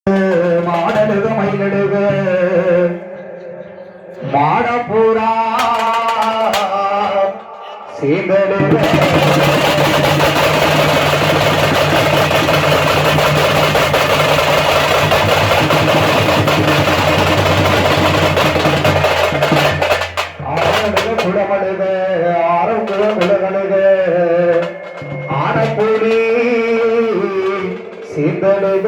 மாடலுக மயிலடுக மாடப்பூரா சேந்தடுக ஆடலுக குடமடுக ஆரோக்கிய குலகடுக ஆடப்பூரி சேந்தடுக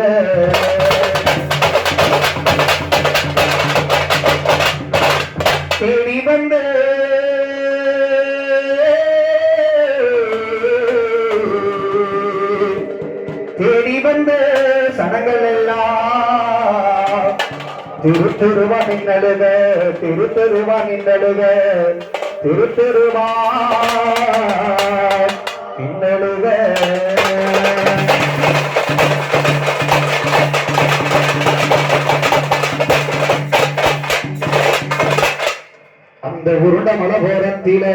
தேடி வந்து சனங்கள் எல்லாம் திருத்தருவா நின்னடுக திருத்தருவா நின்னடுக திருத்தருவா நின்னடுக அந்த உருண்ட மலபோரத்தில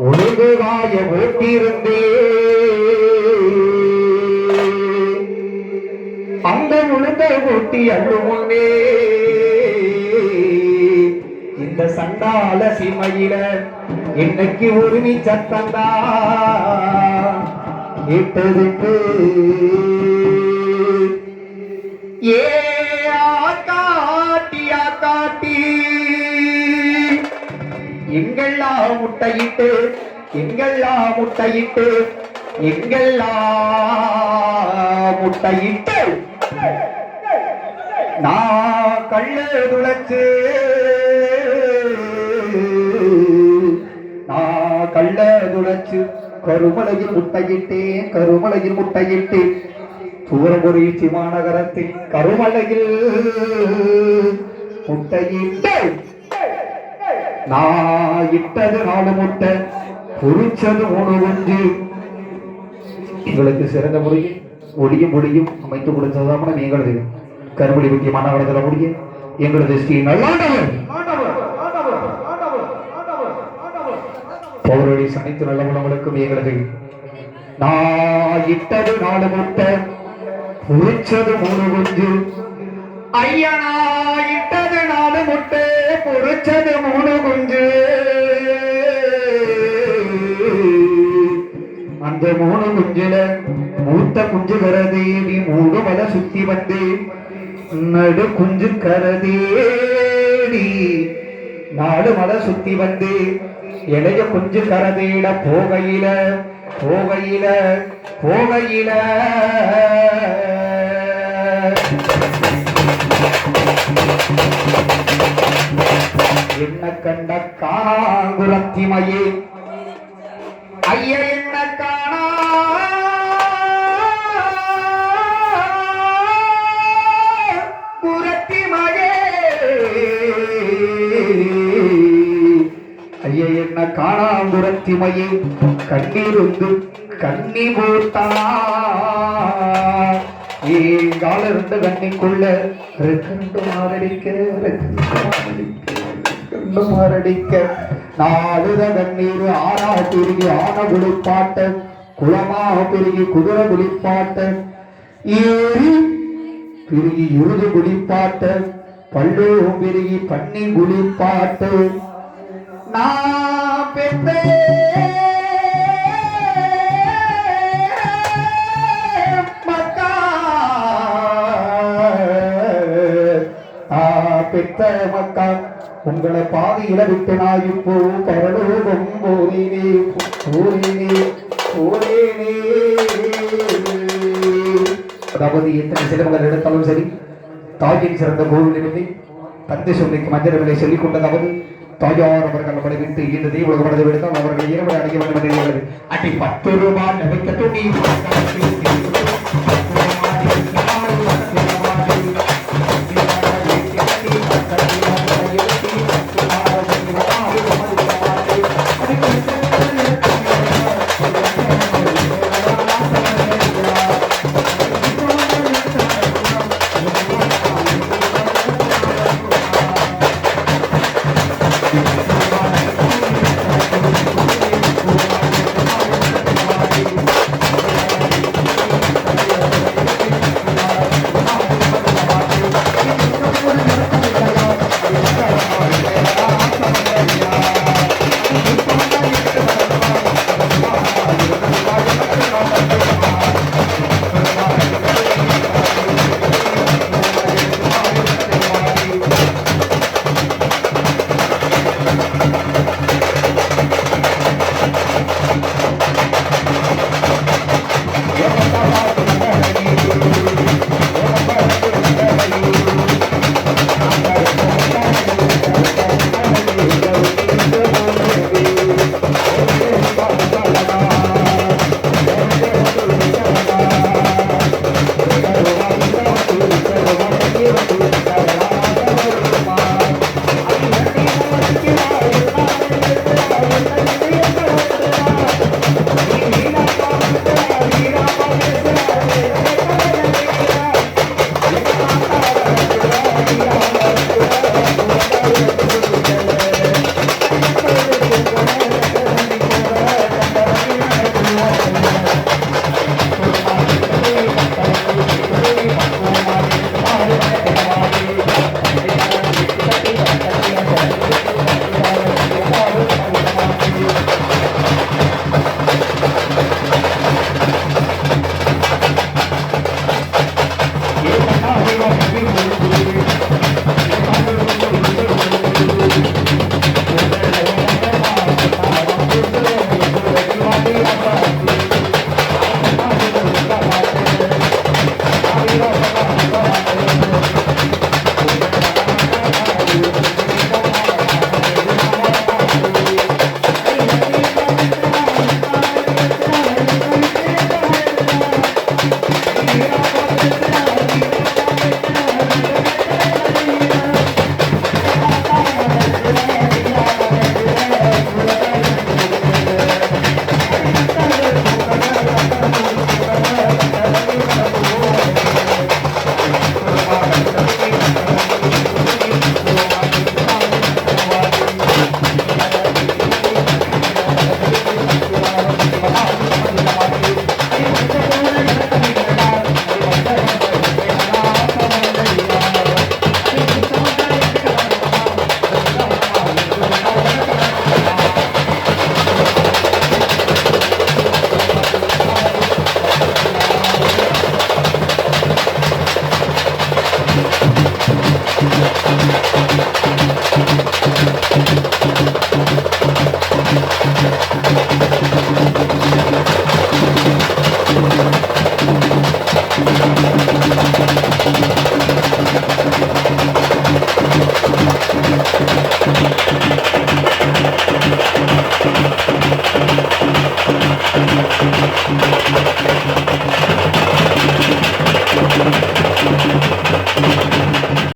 ஒழுங்குவாய ஓட்டியிருந்தே அந்த உளுந்த ஓட்டி அள்ளு முன்னே இந்த சண்டால சீமையில இன்னைக்கு உரிமை சத்தந்தா கேட்டதுக்கு ஏ காட்டி எங்கெல்லாம் முட்டையிட்டு நான் கள்ளு துளைச்சு கருமலையில் முட்டையிட்டு தூரபுரீச்சி மாநகரத்தில் கருமலையில் முட்டையிட்டு நான் இட்டது 4 முட்டை பொறிச்சது 3 குஞ்சு. எங்களுக்கு சிறந்த முறையில் ஒளியும் அமைத்து கொடுத்ததாம எங்களது கருமொழி பற்றிய மாநகரத்தில் முடிய எங்களது ஸ்ரீ நல்லாண்டவர் பௌரடி அனைத்து நல்ல உணவுகளுக்கும் எங்களது நான் இட்டது 4 முட்டை பொறிச்சது 3 குஞ்சு. ஐயா நான் இட்டது 4 முட்டை பொறிச்சது 3 குஞ்சு. அந்த 3 குஞ்சுல மூத்த குஞ்சு கரதேவி 3 மலை சுத்தி வந்து நடு குஞ்சு கரதேடி 4 மலை சுத்தி வந்து இளைய குஞ்சு கரதேட போகையில என்ன கண்ட காங்குரத்திமையே ஐய என்ன காணா குரத்திமையே ஐய என்ன காணாங்குரத்திமையே கண்ணீருந்து கண்ணி போட்டா ஏங்கால 2 கண்ணிக்குள்ள ரெண்டு மாரடிக்க 4 கண்ணீர் ஆறா பெருகி ஆன குளிப்பாட்ட குளமா பெருகி குதிரை குளிப்பாட்ட ஏறி பெருகி இருது குளிப்பாட்ட பல்லு பெருகி பண்ணி குளிப்பாட்டு நான் பெற்ற பெற்ற மக்கா உங்களை பாதையில விட்டு நான் இப்போ பரலோகம் போனேனே. அதாவது எத்தனை சிலம்பங்கள் எடுத்தாலும் சரி தாயின் சிறந்த கோவிலிருந்து தந்தை சொல்லிக்கு மஞ்சள் விலை சொல்லிக் கொண்டதாவது தாயார் அவர்கள் நம்மளை விட்டு இந்த தெய்வ உலகம் விடுத்தால் அவர்கள் இரவு அடைய வேண்டும் என்று அடி 10 ரூபாய் நகைக்க துணி